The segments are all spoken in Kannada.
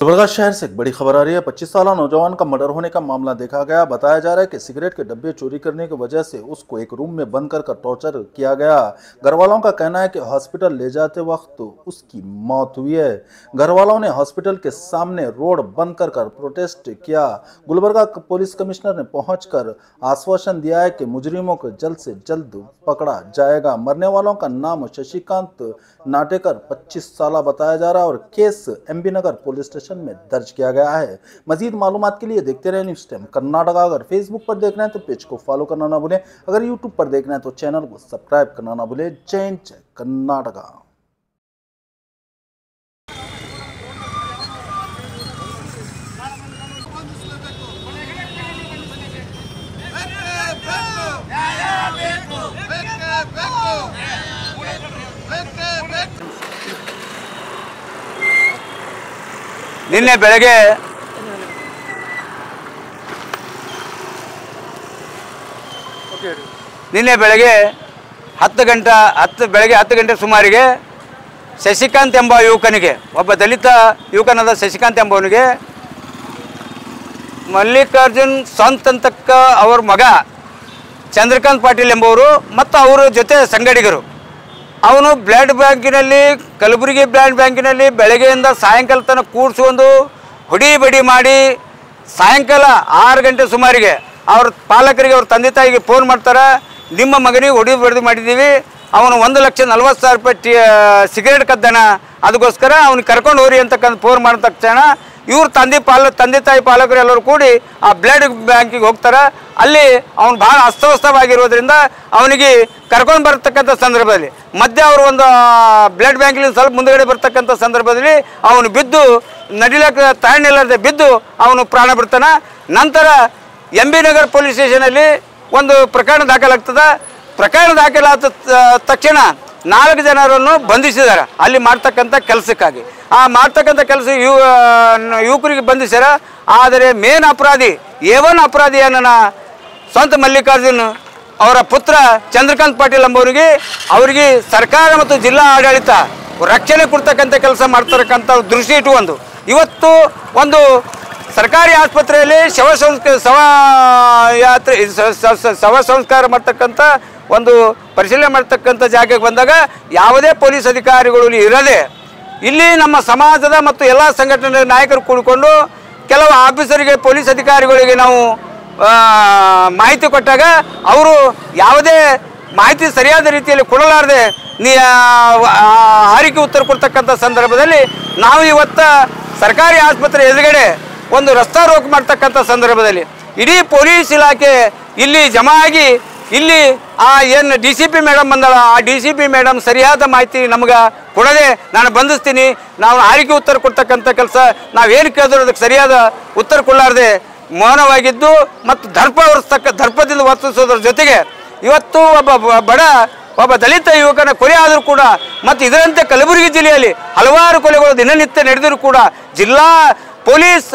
गुलबर्गा शहर से एक बड़ी खबर आ रही है। 25 साल नौजवान का मर्डर होने का मामला देखा गया। बताया जा रहा है कि सिगरेट के डब्बे चोरी करने की वजह से उसको एक रूम में बंद कर टॉर्चर किया गया। घर वालों का कहना है कि हॉस्पिटल ले जाते वक्त उसकी मौत हुई है। घर वालों ने हॉस्पिटल के सामने रोड बंद कर प्रोटेस्ट किया। गुलबर्गा पुलिस कमिश्नर ने पहुंचकर आश्वासन दिया है कि मुजरिमों को जल्द से जल्द पकड़ा जाएगा। मरने वालों का नाम शशिकांत नाटेकर 25 साल बताया जा रहा है और केस एमबी नगर पुलिस स्टेशन में दर्ज किया गया है। मजीद मालूमात के लिए देखते रहे न्यूज़ टाइम कर्नाटका। अगर फेसबुक पर देखना है तो पेज को फॉलो करना ना भूलें। अगर यूट्यूब पर देखना है तो चैनल को सब्सक्राइब करना ना भूलें। जय कर्नाटका। ನಿನ್ನೆ ಬೆಳಗ್ಗೆ ಬೆಳಗ್ಗೆ 10 ಗಂಟೆ ಸುಮಾರಿಗೆ ಶಶಿಕಾಂತ್ ಎಂಬ ಯುವಕನಿಗೆ, ಒಬ್ಬ ದಲಿತ ಯುವಕನಾದ ಶಶಿಕಾಂತ್ ಎಂಬವನಿಗೆ ಮಲ್ಲಿಕಾರ್ಜುನ್ ಸಂತ್ ಅಂತಕ್ಕ ಅವರ ಮಗ ಚಂದ್ರಕಾಂತ್ ಪಾಟೀಲ್ ಎಂಬವರು ಮತ್ತು ಅವರ ಜೊತೆ ಸಂಗಡಿಗರು ಅವನು ಬ್ಲಡ್ ಬ್ಯಾಂಕಿನಲ್ಲಿ, ಕಲಬುರಗಿ ಬ್ಲಡ್ ಬ್ಯಾಂಕಿನಲ್ಲಿ ಬೆಳಗ್ಗೆಯಿಂದ ಸಾಯಂಕಾಲ ತನಕ ಕೂಡಿಸುವಂದು ಹೊಡಿ ಬಡಿ ಮಾಡಿ ಸಾಯಂಕಾಲ 6 ಗಂಟೆ ಸುಮಾರಿಗೆ ಅವ್ರ ಪಾಲಕರಿಗೆ, ಅವ್ರ ತಂದೆ ತಾಯಿಗೆ ಫೋನ್ ಮಾಡ್ತಾರೆ, ನಿಮ್ಮ ಮಗನಿಗೆ ಹೊಡಿ ಬಡಿ ಮಾಡಿದ್ದೀವಿ, ಅವನು 1,40,000 ರೂಪಾಯಿ ಸಿಗರೇಟ್ ಕದ್ದಾನ, ಅದಕ್ಕೋಸ್ಕರ ಅವ್ನಿಗೆ ಕರ್ಕೊಂಡು ಹೋರಿ ಅಂತಕ್ಕಂಥ ಫೋನ್ ಮಾಡಿದ ತಕ್ಷಣ ಇವ್ರ ತಂದೆ ತಾಯಿ ಪಾಲಕರು ಎಲ್ಲರೂ ಕೂಡಿ ಆ ಬ್ಲಡ್ ಬ್ಯಾಂಕಿಗೆ ಹೋಗ್ತಾರೆ. ಅಲ್ಲಿ ಅವನು ಭಾಳ ಅಸ್ತವ್ಯಸ್ತವಾಗಿರೋದ್ರಿಂದ ಅವನಿಗೆ ಕರ್ಕೊಂಡು ಬರ್ತಕ್ಕಂಥ ಸಂದರ್ಭದಲ್ಲಿ ಮಧ್ಯೆ ಅವರು ಒಂದು ಬ್ಲಡ್ ಬ್ಯಾಂಕಿನ ಸ್ವಲ್ಪ ಮುಂದುಗಡೆ ಬರ್ತಕ್ಕಂಥ ಸಂದರ್ಭದಲ್ಲಿ ಅವನು ಬಿದ್ದು ನಡಿಲಕ್ಕೆ ತಾಳ್ನಿಲ್ಲದೆ ಬಿದ್ದು ಅವನು ಪ್ರಾಣ ಬಿಡ್ತಾನೆ. ನಂತರ ಎಂ.ಬಿ. ನಗರ್ ಪೊಲೀಸ್ ಸ್ಟೇಷನಲ್ಲಿ ಒಂದು ಪ್ರಕರಣ ದಾಖಲಾಗ್ತದೆ. ಪ್ರಕರಣ ದಾಖಲಾದ ತಕ್ಷಣ 4 ಜನರನ್ನು ಬಂಧಿಸಿದ್ದಾರೆ ಅಲ್ಲಿ ಮಾಡ್ತಕ್ಕಂಥ ಕೆಲಸಕ್ಕಾಗಿ. ಆ ಮಾಡ್ತಕ್ಕಂಥ ಕೆಲಸ ಯುವಕರಿಗೆ ಬಂಧಿಸ್ಯಾರ. ಆದರೆ ಮೇನ್ ಅಪರಾಧಿ A1 ಅಪರಾಧಿಯನ್ನ ಸ್ವಂತ ಮಲ್ಲಿಕಾರ್ಜುನ್ ಅವರ ಪುತ್ರ ಚಂದ್ರಕಾಂತ್ ಪಾಟೀಲ್ ಅವರಿಗೆ ಸರ್ಕಾರ ಮತ್ತು ಜಿಲ್ಲಾ ಆಡಳಿತ ರಕ್ಷಣೆ ಕೊಡ್ತಕ್ಕಂಥ ಕೆಲಸ ಮಾಡ್ತಕ್ಕಂಥ ದೃಷ್ಟಿ ಇಟ್ಟುಕೊಂಡು ಇವತ್ತು ಒಂದು ಸರ್ಕಾರಿ ಆಸ್ಪತ್ರೆಯಲ್ಲಿ ಶವ ಸಂಸ್ಕಾರ ಮಾಡ್ತಕ್ಕಂಥ ಒಂದು ಪರಿಶೀಲನೆ ಮಾಡ್ತಕ್ಕಂಥ ಜಾಗಕ್ಕೆ ಬಂದಾಗ ಯಾವುದೇ ಪೊಲೀಸ್ ಅಧಿಕಾರಿಗಳು ಇರದೆ ಇಲ್ಲಿ ನಮ್ಮ ಸಮಾಜದ ಮತ್ತು ಎಲ್ಲ ಸಂಘಟನೆಯ ನಾಯಕರು ಕೂಡಿಕೊಂಡು ಕೆಲವು ಆಫೀಸರಿಗೆ, ಪೊಲೀಸ್ ಅಧಿಕಾರಿಗಳಿಗೆ ನಾವು ಮಾಹಿತಿ ಕೊಟ್ಟಾಗ ಅವರು ಯಾವುದೇ ಮಾಹಿತಿ ಸರಿಯಾದ ರೀತಿಯಲ್ಲಿ ಕೊಡಲಾರದೆ ಹಾರಿಕೆ ಉತ್ತರ ಕೊಡ್ತಕ್ಕಂಥ ಸಂದರ್ಭದಲ್ಲಿ ನಾವು ಇವತ್ತು ಸರ್ಕಾರಿ ಆಸ್ಪತ್ರೆ ಎದುರುಗಡೆ ಒಂದು ರಸ್ತಾ ರೋಕ್ ಮಾಡ್ತಕ್ಕಂಥ ಸಂದರ್ಭದಲ್ಲಿ ಇಡೀ ಪೊಲೀಸ್ ಇಲಾಖೆ ಇಲ್ಲಿ ಜಮಾ ಆಗಿ ಇಲ್ಲಿ ಏನು DCP ಮೇಡಮ್ ಬಂದಳ, ಆ DCP ಮೇಡಮ್ ಸರಿಯಾದ ಮಾಹಿತಿ ನಮಗೆ ಕೊಡದೆ ನಾನು ಬಂಧಿಸ್ತೀನಿ, ನಾವು ಹಾರಿಕೆ ಉತ್ತರ ಕೊಡ್ತಕ್ಕಂಥ ಕೆಲಸ ನಾವೇನು ಕೇಳಿದ್ರು ಅದಕ್ಕೆ ಸರಿಯಾದ ಉತ್ತರ ಕೊಡಲಾರದೆ ಮೌನವಾಗಿದ್ದು ಮತ್ತು ದರ್ಪದಿಂದ ವರ್ತಿಸೋದ್ರ ಜೊತೆಗೆ ಇವತ್ತು ಒಬ್ಬ ದಲಿತ ಯುವಕನ ಕೊಲೆ ಆದರೂ ಕೂಡ ಮತ್ತು ಇದರಂತೆ ಕಲಬುರಗಿ ಜಿಲ್ಲೆಯಲ್ಲಿ ಹಲವಾರು ಕೊಲೆಗಳು ದಿನನಿತ್ಯ ನಡೆದರೂ ಕೂಡ ಜಿಲ್ಲಾ ಪೊಲೀಸ್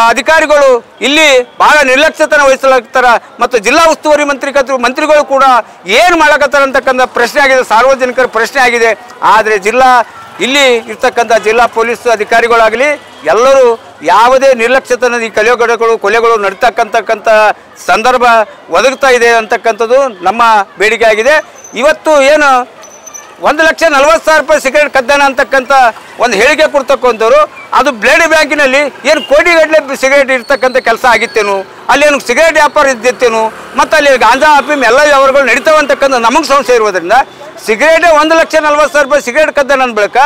ಅಧಿಕಾರಿಗಳು ಇಲ್ಲಿ ಬಹಳ ನಿರ್ಲಕ್ಷ್ಯತನ ವಹಿಸಲಾಗ್ತಾರೆ ಮತ್ತು ಜಿಲ್ಲಾ ಉಸ್ತುವಾರಿ ಮಂತ್ರಿಗಳು ಕೂಡ ಏನು ಮಾಡಕತ್ತಾರೆ ಅಂತಕ್ಕಂಥ ಪ್ರಶ್ನೆ ಆಗಿದೆ, ಸಾರ್ವಜನಿಕರ ಪ್ರಶ್ನೆ ಆಗಿದೆ. ಆದರೆ ಇಲ್ಲಿ ಇರ್ತಕ್ಕಂಥ ಜಿಲ್ಲಾ ಪೊಲೀಸ್ ಅಧಿಕಾರಿಗಳಾಗಲಿ ಎಲ್ಲರೂ ಯಾವುದೇ ನಿರ್ಲಕ್ಷ್ಯತನದ ಈ ಕೊಲೆಗಳು ನಡೀತಕ್ಕಂಥ ಸಂದರ್ಭ ಒದಗ್ತಾ ಇದೆ ಅಂತಕ್ಕಂಥದ್ದು ನಮ್ಮ ಬೇಡಿಕೆ ಆಗಿದೆ. ಇವತ್ತು ಏನು 1,40,000 ರೂಪಾಯಿ ಸಿಗರೇಟ್ ಕದ್ದಾನ ಅಂತಕ್ಕಂಥ ಒಂದು ಹೇಳಿಕೆ ಕೊಡ್ತಕ್ಕಂಥವ್ರು ಅದು ಬ್ಲಡ್ ಬ್ಯಾಂಕಿನಲ್ಲಿ ಏನು ಕೋಟಿಗಟ್ಟಲೆ ಸಿಗರೇಟ್ ಇರ್ತಕ್ಕಂಥ ಕೆಲಸ ಆಗಿತ್ತೇನು, ಅಲ್ಲೇನು ಸಿಗರೇಟ್ ವ್ಯಾಪಾರ ಇದ್ದಿತ್ತೇನು ಮತ್ತು ಅಲ್ಲಿ ಗಾಂಜಾ ಅಫೀಮ್ ಎಲ್ಲ ವ್ಯವಹಾರಗಳು ನಡೀತಾವೆ ಅಂತಕ್ಕಂಥ ನಮಗೆ ಸಂಶಯ ಇರೋದ್ರಿಂದ ಸಿಗರೇಟೇ 1,40,000 ರೂಪಾಯಿ ಸಿಗರೇಟ್ ಕದ್ದಾನ ಅಂದ ಬಳಿಕ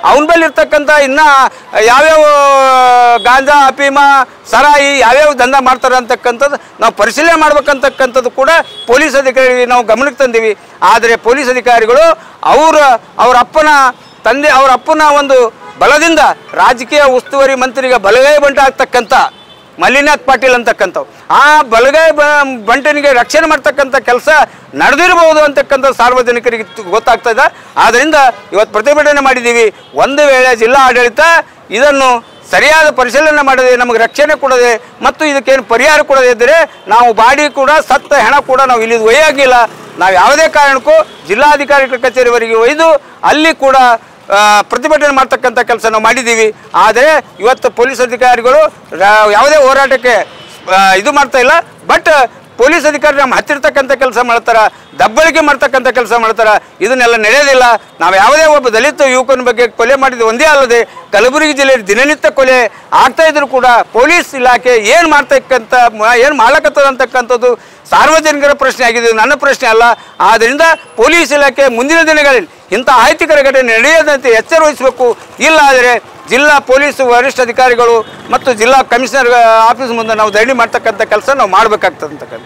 ಅವನ ಬಳಿ ಇರ್ತಕ್ಕಂಥ ಇನ್ನೂ ಯಾವ್ಯಾವ ಗಾಂಜಾ ಅಫೀಮ ಸರಾಯಿ ಯಾವ್ಯಾವ ದಂಧ ಮಾಡ್ತಾರೆ ಅಂತಕ್ಕಂಥದ್ದು ನಾವು ಪರಿಶೀಲನೆ ಮಾಡ್ಬೇಕಂತಕ್ಕಂಥದ್ದು ಕೂಡ ಪೊಲೀಸ್ ಅಧಿಕಾರಿಗೆ ನಾವು ಗಮನಕ್ಕೆ ತಂದೀವಿ. ಆದರೆ ಪೊಲೀಸ್ ಅಧಿಕಾರಿಗಳು ಅವರ ಅಪ್ಪನ ಒಂದು ಬಲದಿಂದ ರಾಜಕೀಯ ಉಸ್ತುವಾರಿ ಮಂತ್ರಿಗೆ ಬಲಗೈ ಬಂಟ ಆಗ್ತಕ್ಕಂಥ ಮಲ್ಲಿನಾಥ್ ಪಾಟೀಲ್ ಅಂತಕ್ಕಂಥವು ಆ ಬಲಗೈ ಬಂಟನಿಗೆ ರಕ್ಷಣೆ ಮಾಡ್ತಕ್ಕಂಥ ಕೆಲಸ ನಡೆದಿರಬಹುದು ಅಂತಕ್ಕಂಥ ಸಾರ್ವಜನಿಕರಿಗೆ ಗೊತ್ತಾಗ್ತಾ ಇದೆ. ಆದ್ದರಿಂದ ಇವತ್ತು ಪ್ರತಿಭಟನೆ ಮಾಡಿದ್ದೀವಿ. ಒಂದು ವೇಳೆ ಜಿಲ್ಲಾ ಆಡಳಿತ ಇದನ್ನು ಸರಿಯಾದ ಪರಿಶೀಲನೆ ಮಾಡದೆ ನಮಗೆ ರಕ್ಷಣೆ ಕೊಡದೆ ಮತ್ತು ಇದಕ್ಕೇನು ಪರಿಹಾರ ಕೊಡದೇ ಇದ್ದರೆ ನಾವು ಬಾಡಿ ಕೂಡ ಸತ್ತ ಹೆಣ ಕೂಡ ನಾವು ಇಲ್ಲಿ ಒಯ್ಯಾಗಿಲ್ಲ. ನಾವು ಯಾವುದೇ ಕಾರಣಕ್ಕೂ ಜಿಲ್ಲಾಧಿಕಾರಿಗಳ ಕಚೇರಿವರೆಗೆ ಒಯ್ದು ಅಲ್ಲಿ ಕೂಡ ಪ್ರತಿಭಟನೆ ಮಾಡ್ತಕ್ಕಂಥ ಕೆಲಸ ನಾವು ಮಾಡಿದ್ದೀವಿ. ಆದರೆ ಇವತ್ತು ಪೊಲೀಸ್ ಅಧಿಕಾರಿಗಳು ಯಾವುದೇ ಹೋರಾಟಕ್ಕೆ ಇದು ಮಾಡ್ತಾ ಇಲ್ಲ. ಬಟ್ ಪೊಲೀಸ್ ಅಧಿಕಾರಿ ನಮ್ಮ ಹತ್ತಿರ್ತಕ್ಕಂಥ ಕೆಲಸ ಮಾಡ್ತಾರೆ, ದಬ್ಬಳಿಕೆ ಮಾಡ್ತಕ್ಕಂಥ ಕೆಲಸ ಮಾಡ್ತಾರೆ. ಇದನ್ನೆಲ್ಲ ನಡೆಯೋದಿಲ್ಲ. ನಾವು ಯಾವುದೇ ಒಬ್ಬ ದಲಿತ ಯುವಕನ ಬಗ್ಗೆ ಕೊಲೆ ಮಾಡಿದ್ದು ಒಂದೇ ಅಲ್ಲದೆ ಕಲಬುರಗಿ ಜಿಲ್ಲೆಯಲ್ಲಿ ದಿನನಿತ್ಯ ಕೊಲೆ ಆಗ್ತಾ ಇದ್ರು ಕೂಡ ಪೊಲೀಸ್ ಇಲಾಖೆ ಏನು ಮಾಡ್ಲಕತ್ತದ ಅಂತಕ್ಕಂಥದ್ದು ಸಾರ್ವಜನಿಕರ ಪ್ರಶ್ನೆ ಆಗಿದೆ, ನನ್ನ ಪ್ರಶ್ನೆ ಅಲ್ಲ. ಆದ್ದರಿಂದ ಪೊಲೀಸ್ ಇಲಾಖೆ ಮುಂದಿನ ದಿನಗಳಲ್ಲಿ ಇಂಥ ಅಹಿತಕರ ಘಟನೆ ನಡೆಯದಂತೆ ಎಚ್ಚರ ವಹಿಸಬೇಕು. ಇಲ್ಲ ಆದರೆ ಜಿಲ್ಲಾ ಪೊಲೀಸ್ ವರಿಷ್ಠಾಧಿಕಾರಿಗಳು ಮತ್ತು ಜಿಲ್ಲಾ ಕಮಿಷನರ್ ಆಫೀಸ್ ಮುಂದೆ ನಾವು ಧರಣಿ ಮಾಡ್ತಕ್ಕಂಥ ಕೆಲಸ ನಾವು ಮಾಡಬೇಕಾಗ್ತದೆ ಅಂತಕ್ಕಂಥ